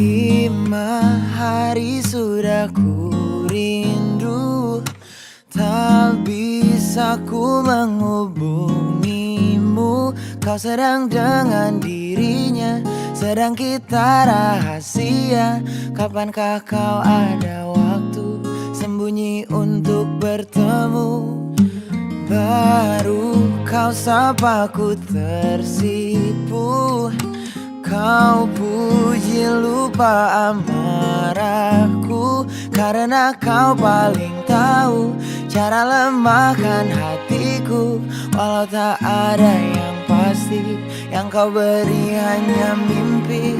5 hari sudah ku rindu, tak bisa ku menghubungimu. Kau sedang dengan dirinya, sedang kita rahasia. Kapankah kau ada waktu sembunyi untuk bertemu? Baru kau sapa ku tersipu. Kau puji lupa amarahku, karena kau paling tahu cara lemahkan hatiku. Walau tak ada yang pasti, yang kau beri hanya mimpi.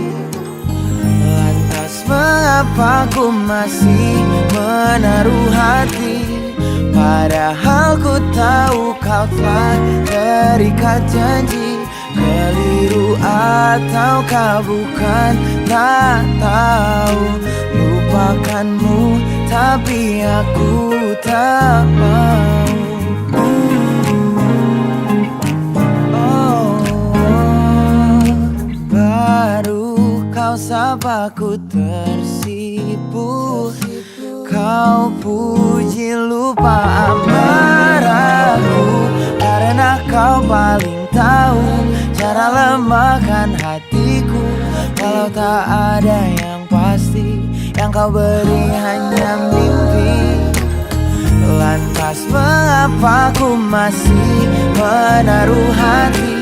Lantas mengapa ku masih menaruh hati, padahal ku tahu kau telah terikat janji. Keliru ataukah bukan, tak tahu. Lupakanmu tapi aku tak mau. Baru kau sapa ku tersipu. Kau puji lupa amarahku, karena kau paling tahu cara lemahkan hatiku. Walau tak ada yang pasti, yang kau beri hanya mimpi. Lantas mengapa ku masih menaruh hati,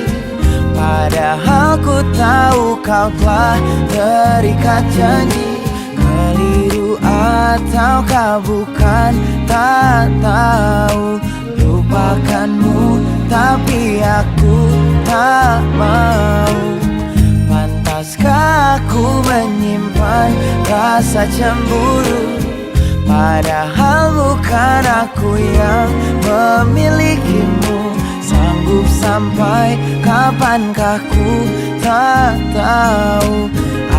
padahal ku tahu kau telah terikat janji. Keliru ataukah bukan, tak tahu. Lupakanmu tapi aku tak mau. Pantaskah aku menyimpan rasa cemburu, padahal bukan aku yang memilikimu. Sanggup sampai kapankah ku tak tahu.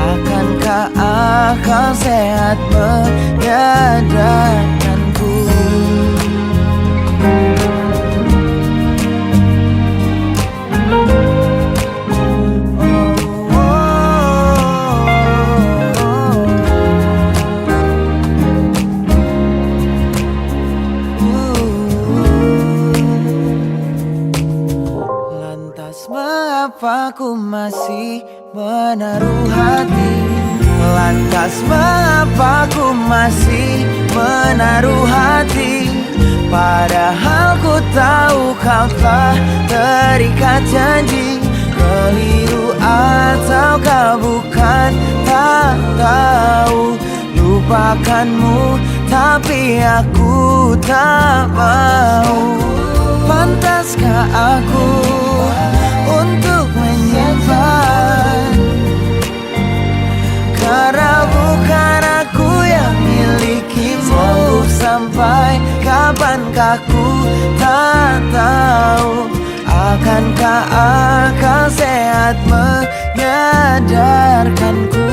Akankah akal sehat menyadarkanku? Lantas mengapa ku masih menaruh hati? Lantas mengapa ku masih menaruh hati, padahal ku tahu kau telah terikat janji. Keliru ataukah bukan, tak tahu. Lupakanmu tapi aku tak mau. Pantaskah aku untuk menyimpan, karena bukan aku yang milikimu. Sanggup sampai kapankah ku tak tahu. Akankah akal sehat menyadarkanku?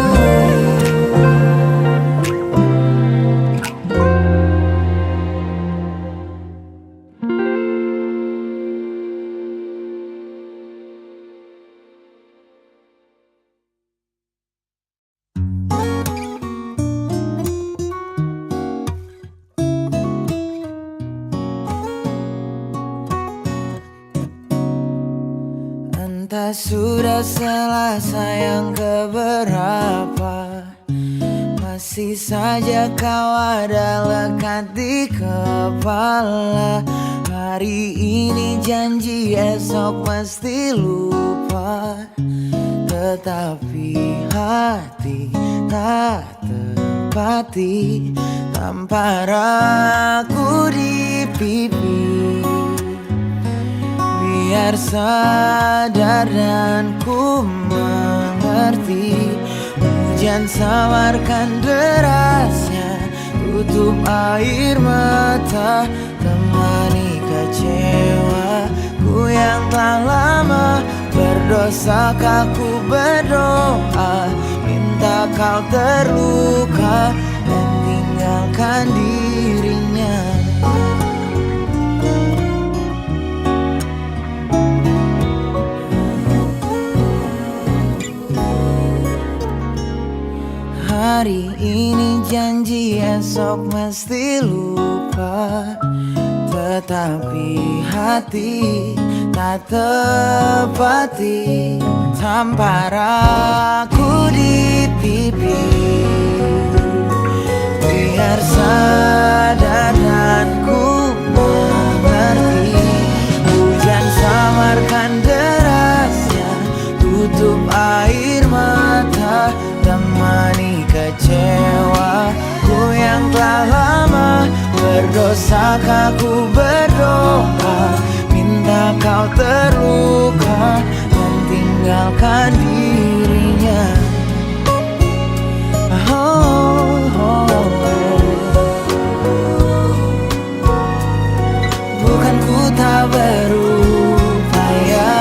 Entah sudah selesai yang keberapa, masih saja kau ada lekat di kepala. Hari ini janji, esok mesti lupa. Tetapi hati tak tepati tampar aku di pipi. Biar sadar dan ku mengerti, hujan samarkan derasnya, tutup air mata, temani kecewa ku yang telah lama berdosa. Ku berdoa, minta kau terluka dan tinggalkan dirinya. esok mesti lupa, tetapi hati tak tepati. Tampar aku di pipi, biar sadar dan ku mengerti. Hujan samarkan derasnya, tutup air mata, temani kecewaku yang telah lama berdosa. Aku berdoa, minta kau terluka dan tinggalkan dirinya. Bukan ku tak berupaya,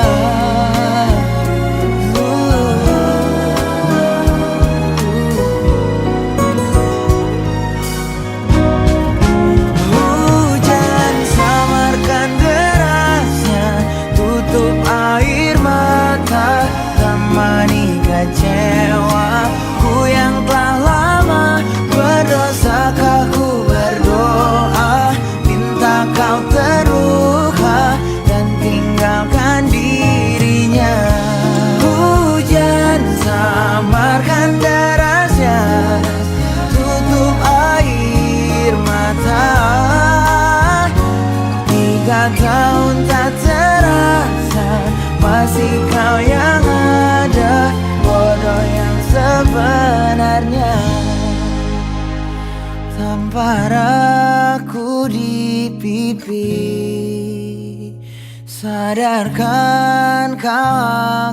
hujan samarkan derasnya, tutup air mata, temani kecewaku yang telah lama berdosa. Aku berdoa, minta kau terluka dan tinggalkan dirinya. Hujan samarkan derasnya, tutup air mata. 3 tahun tak terasa, masih kau yang ada, bodoh yang sebenarnya. Tampar aku di pipi, sadarkan kau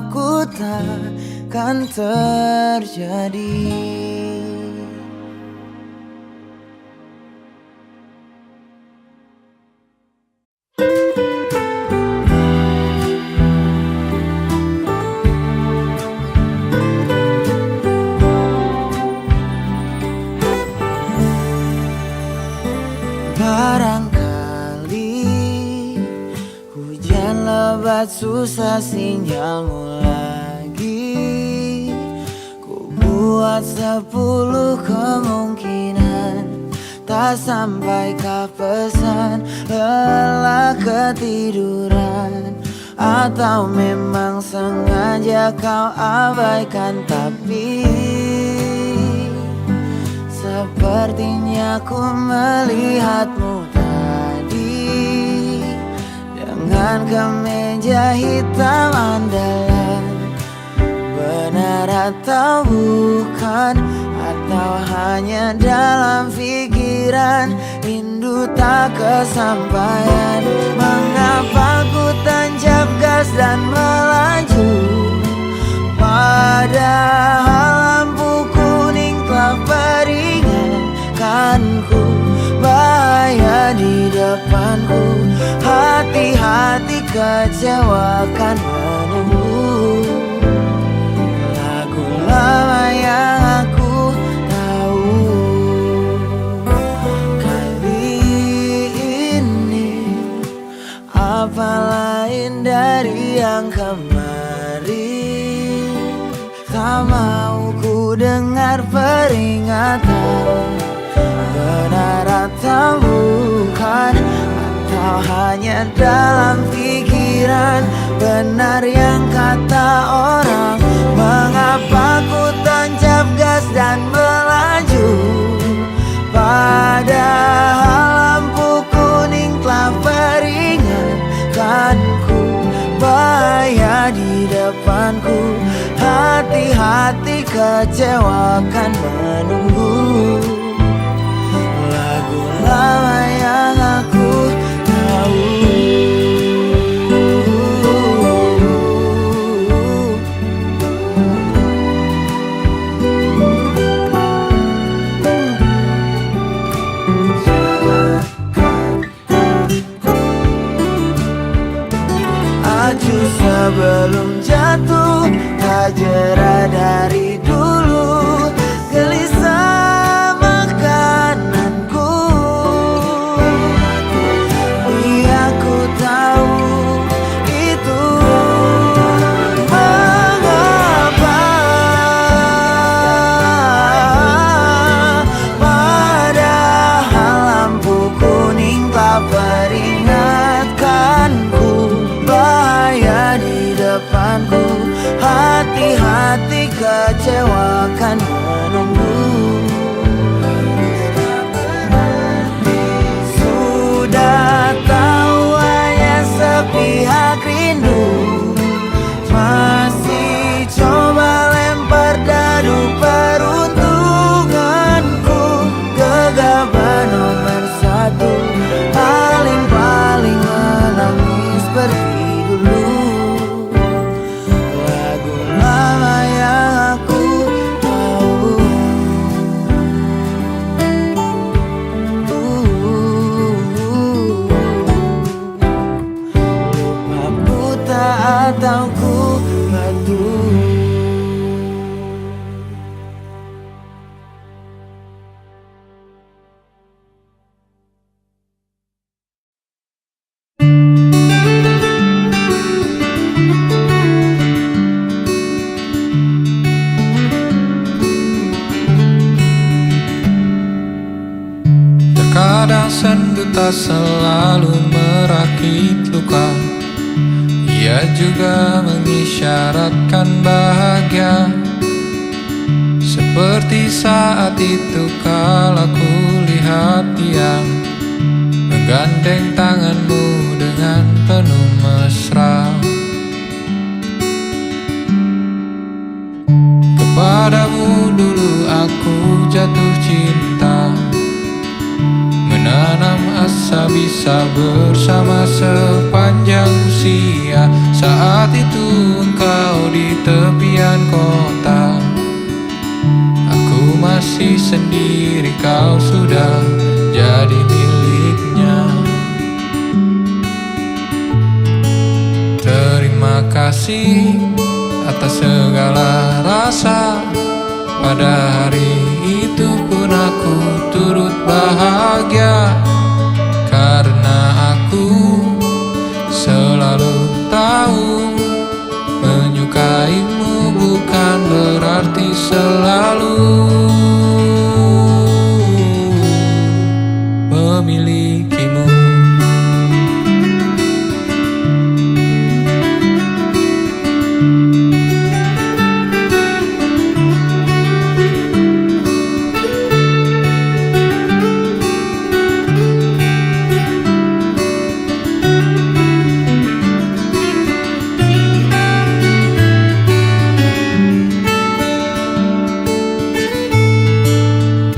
aku takkan terjadi. Barangkali hujan lebat susah sinyalmu lagi. Ku buat 10 kemungkinan, tak sampaikah pesan, lelah ketiduran, atau memang sengaja kau abaikan. Tapi sepertinya ku melihatmu tadi dengan kemeja hitam andalan. Benar atau bukan, atau hanya dalam pikiran, rindu tak kesampaian. Mengapa ku tancap gas dan melaju, padahal lampu kuning telah peringatkanku, bahaya di depanku. Hati-hati kecewa akan menunggu. Lagu lama yang aku tahu, kali ini apa lain dari yang kemarin. Tak mau ku dengar peringatan, benar atau bukan, atau hanya dalam pikiran. Benar yang kata orang, mengapa ku tancap gas dan melaju, padahal lampu kuning telah peringatkanku, bahaya di depanku. Hati-hati kecewa akan menunggu. Lagu lama yang aku tahu. Maju sebelum jatuh, tak jera dari dulu. Gelisah makananku, iya ku tahu itu. Mengapa padahal cinta selalu merakit luka. Ia juga mengisyaratkan bahagia, seperti saat itu kala ku lihat dia menggandeng tanganmu dengan penuh mesra. Kepadamu dulu aku jatuh cinta, menanam asa bisa bersama sepanjang usia. Saat itu engkau di tepian kota, aku masih sendiri, kau sudah jadi miliknya. Terima kasih atas segala rasa, pada hari itu pun aku turut bahagia. Karena aku selalu tahu menyukaimu bukan berarti selalu memilikimu.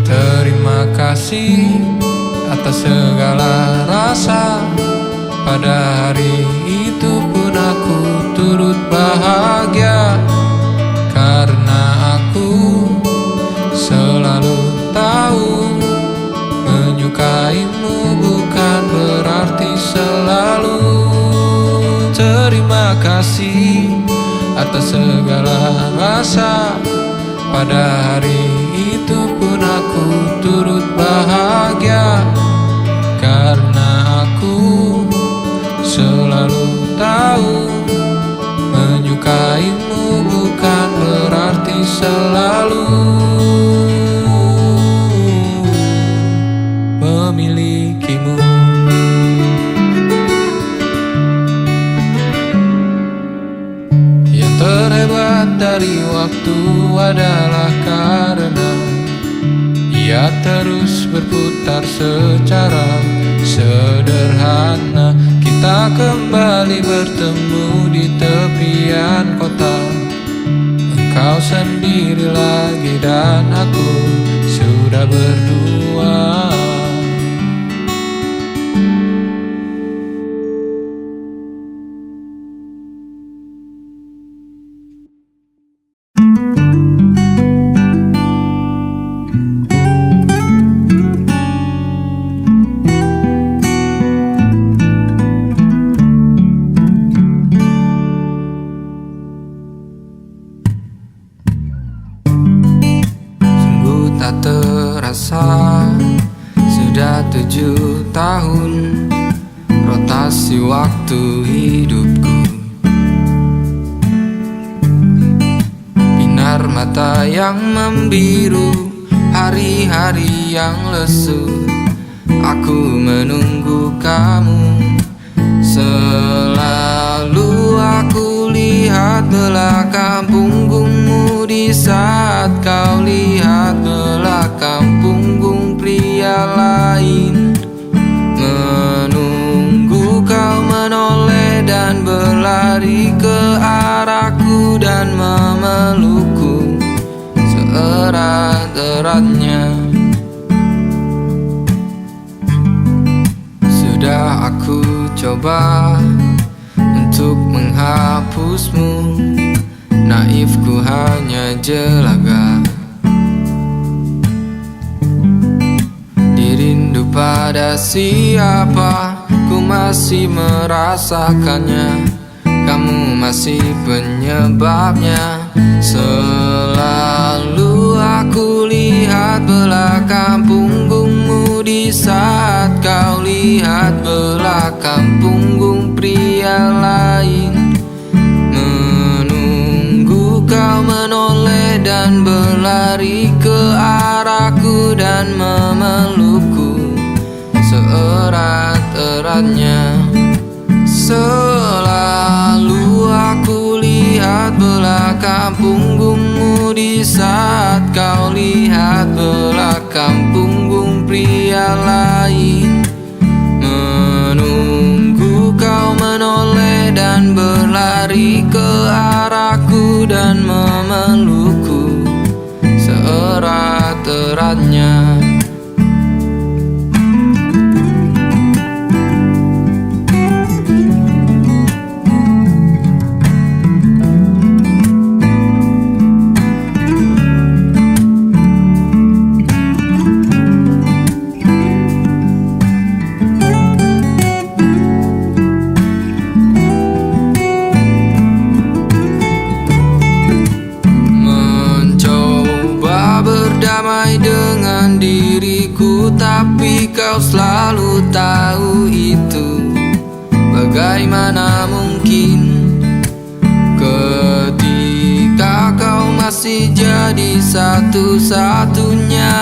Terima kasih atas segala rasa, pada hari itu pun aku turut bahagia. Karena aku selalu tahu menyukaimu bukan berarti selalu. Terima kasih atas segala rasa, pada hari itu pun aku turut bahagia. Karena aku selalu tahu menyukaimu bukan berarti selalu memilikimu. Yang terhebat dari waktu adalah karena ia terus berputar secara sederhana. Kita kembali bertemu di tepian kota, engkau sendiri lagi dan aku sudah berdua. Tak terasa sudah 7 tahun rotasi waktu hidupku. Binar mata yang membiru, hari-hari yang lesu, aku menunggu kamu. Selalu aku lihat belakang punggungmu di saat kau lihat belakang punggung pria lain. Menunggu kau menoleh dan berlari ke arahku dan memelukku seerat-eratnya. Sudah aku coba untuk menghapusmu, naifku hanya jelaga. Dirindu pada siapa, ku masih merasakannya. Kamu masih penyebabnya. Selalu aku lihat belakang punggungmu di saat kau lihat belakang punggung pria lain. Menunggu kau menoleh dan berlari ke arahku dan memelukku seerat teratnya. Selalu aku lihat belakang punggungmu di saat kau lihat belakang punggung pria lain. Menunggu kau menoleh dan berlari ke arahku dan memelukku seerat-eratnya. Berdamai dengan diriku, tapi kau selalu tahu itu. Bagaimana mungkin ketika kau masih jadi satu-satunya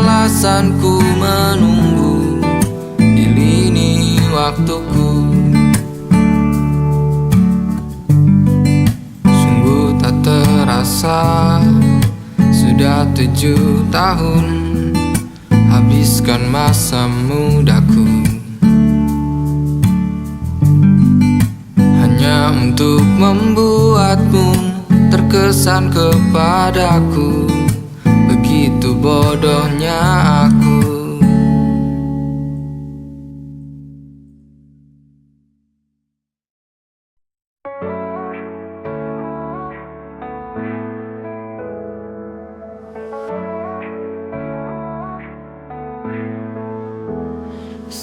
alasanku menunggu di lini waktuku. Sungguh tak terasa sudah 7 tahun habiskan masa mudaku hanya untuk membuatmu terkesan kepadaku. Begitu bodohnya aku.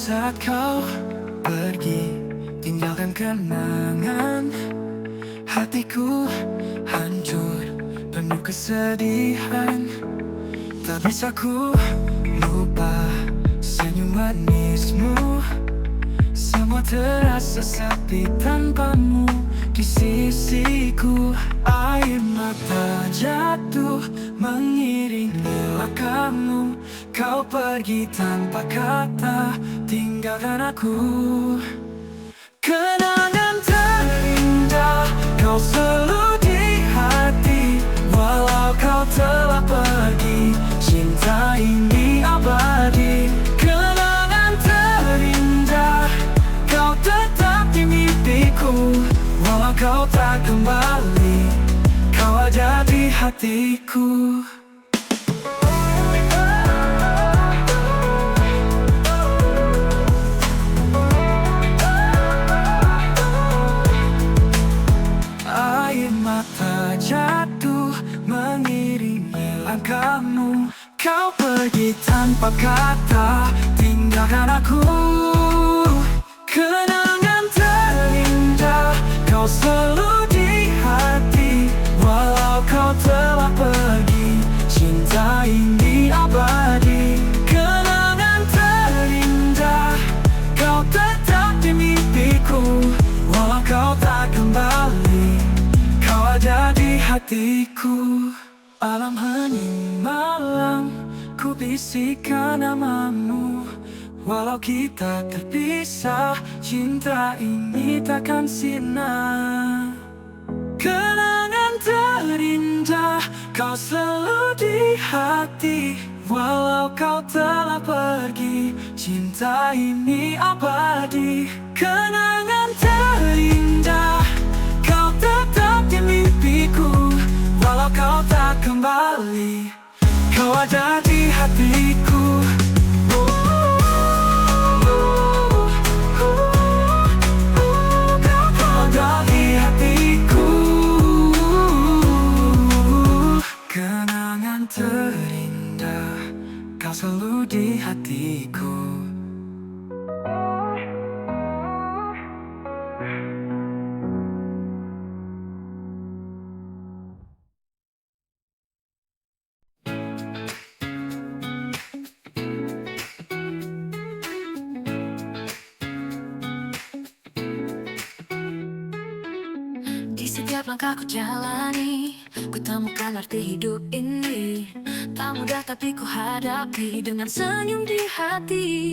Saat kau pergi, tinggalkan kenangan. Hatiku hancur, penuh kesedihan. Tak bisa ku lupa senyum manismu. Semua terasa sepi tanpamu di sisiku. Air mata jatuh mengiringi langkahmu. Kau pergi tanpa kata, tinggalkan aku. Kenangan terindah kau selalu di hati. Walau kau telah pergi, cinta ini abadi. Kenangan terindah kau tetap di mimpiku. Walau kau tak kembali, kau ada di hatiku. Jatuh mengiringi langkahmu. Kau pergi tanpa kata, tinggalkan aku. Kenangan terindah kau selalu di hati. Walau kau telah pergi, cinta ini abadi. Kenangan terindah kau tetap di mimpiku. Walau kau tak kembali, kau ada di hatiku. Malam hening malam, ku bisikan namamu. Walau kita terpisah, cinta ini takkan sirna. Kenangan terindah kau selalu di hati. Walau kau telah pergi, cinta ini abadi. Kenangan terindah kau tetap di mimpiku. Walau kau tak kembali, kau ada di hatiku. Kau ada di hatiku. Kenangan terindah kau selalu di hatiku. Setiap langkah ku jalani, ku temukan arti hidup ini. Tak mudah tapi ku hadapi dengan senyum di hati.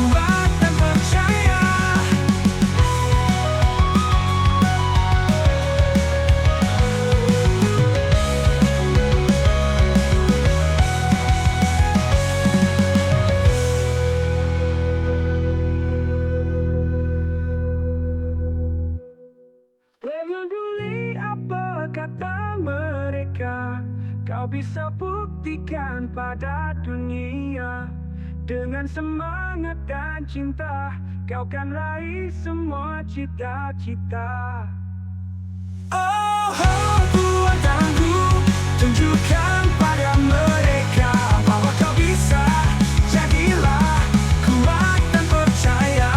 bisa buktikan pada dunia. Dengan semangat dan cinta, kau kan raih semua cita-cita. Oh, oh, buat tangguh, tunjukkan pada mereka bahwa kau bisa. Jadilah kuat dan percaya.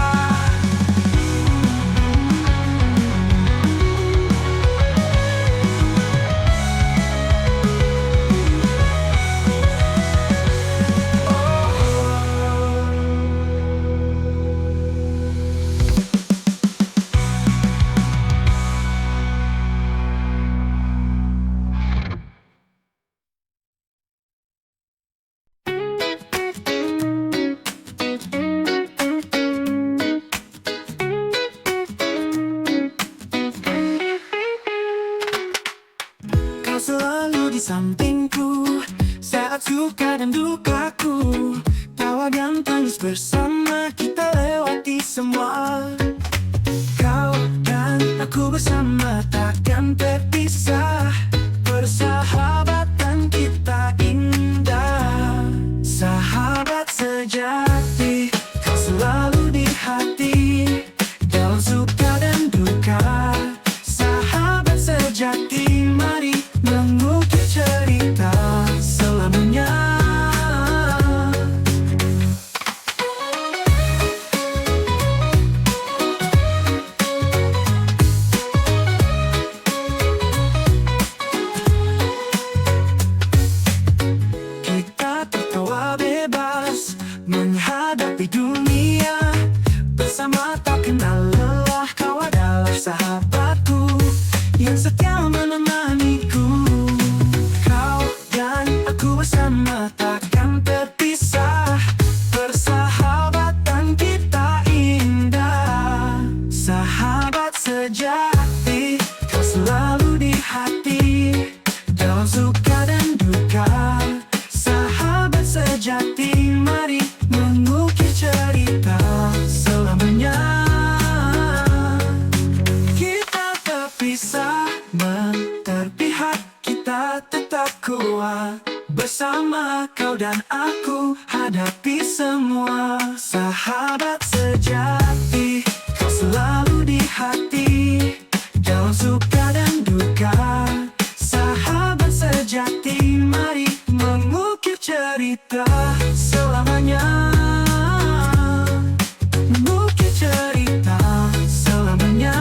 Kau selalu di sampingku saat suka dan dukaku. Tawa dan tangis bersama kita lewati semua. Kau dan aku bersama takkan terpisah. Persahabatan kita indah. Sahabat sejati, kau selalu di hati. Dalam suka dan duka. Sahabat sejati, mari mengukir cerita selamanya. Kita tertawa bebas menghadapi dunia. Bersama tak kenal lelah, kau adalah sahabatku yang setia menemaniku. Kau dan aku bersama takkan terpisah. Persahabatan kita indah. Sahabat sejati, kau selalu di hati. Dalam suka dan duka. Sahabat sejati, mari mengukir cerita selamanya. Kita terpisah, terpihak, kita tetap kuat. Bersama kau dan aku hadapi semua. Sahabat sejati, kau selalu di hati. Dalam suka dan duka. Sahabat sejati, mari mengukir cerita selamanya. Mengukir cerita selamanya.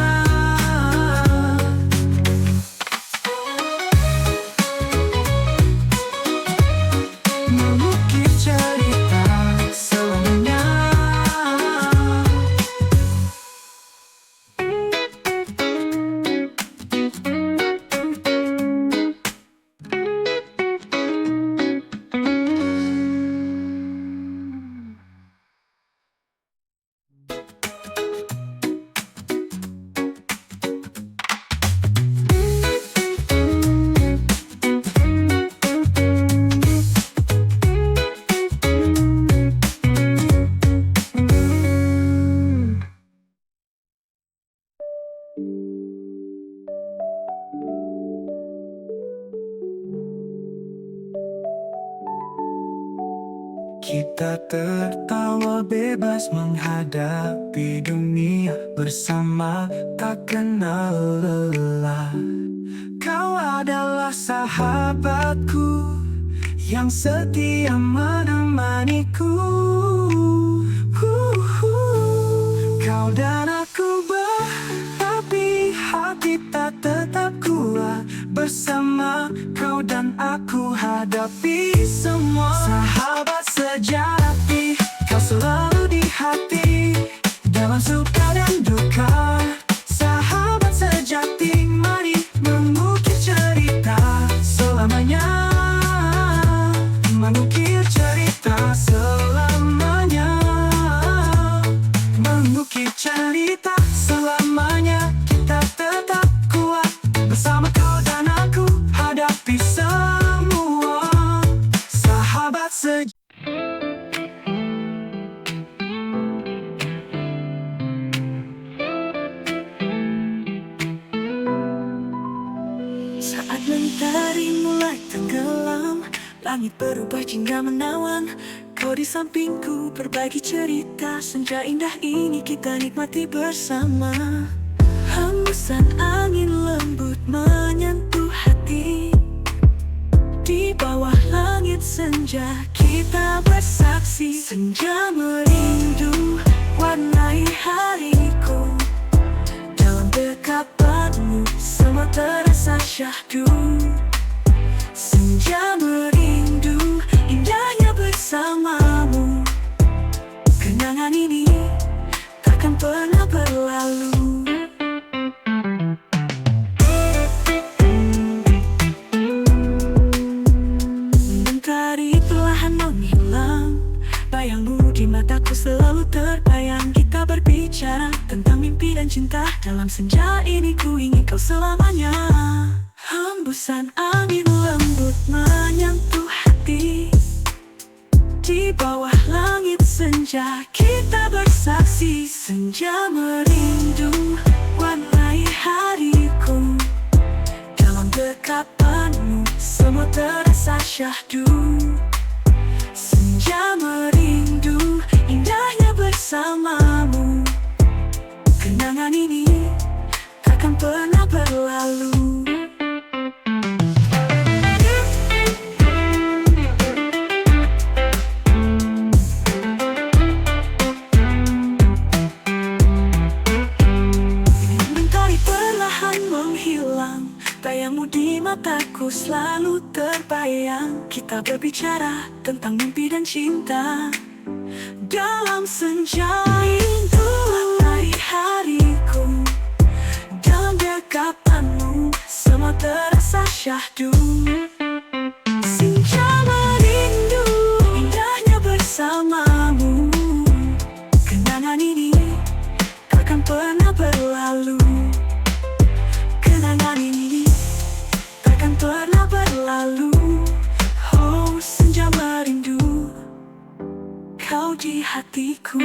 Mengukir cerita selamanya. Kita tertawa bebas menghadapi dunia. Bersama tak kenal lelah. Kau adalah sahabatku yang setia menemaniku. Kau dan aku berapi, hati tak tetap kuat. Bersama kau dan aku hadapi semua. Sahabat sejati, kau selalu di hati. Dalam suka dan duka. Sahabat sejati, mari mengukir cerita selamanya. Mengukir cerita selamanya. Mengukir cerita selamanya. Kita tetap kuat. Bersama kau dan aku hadapi semua. Sahabat sejati. Saat mentari mulai tenggelam, Langit berubah jingga menawan, kau di sampingku berbagi cerita. Senja indah ini kita nikmati bersama. Hembusan angin lembut menyentuh hati. Di bawah langit senja kita bersaksi. Senja merindu warnai hariku. Dalam dekapanmu semua terasa syahdu. Senja merindu indahnya bersamamu. Kenangan ini takkan pernah berlalu. Mentari perlahan menghilang, bayangmu di mataku selalu terbayang. Kita berbicara tentang mimpi dan cinta. Dalam senja ini ku ingin kau selamanya. Hembusan angin lembut menyentuh hati. Di bawah langit senja kita bersaksi. Senja merindu warnai hariku. Dalam dekapanmu semua terasa syahdu. Senja merindu indahnya bersamamu. Kenangan ini takkan pernah berlalu. Bayangmu di mataku selalu terbayang. Kita berbicara tentang mimpi dan cinta. Dalam senja itu warnai hariku. Dalam dekapanmu semua terasa syahdu. Senja merindu indahnya bersamamu. Kenangan ini takkan pernah berlalu. Kenangan ini takkan pernah berlalu. Oh, senja merindu kau di hatiku.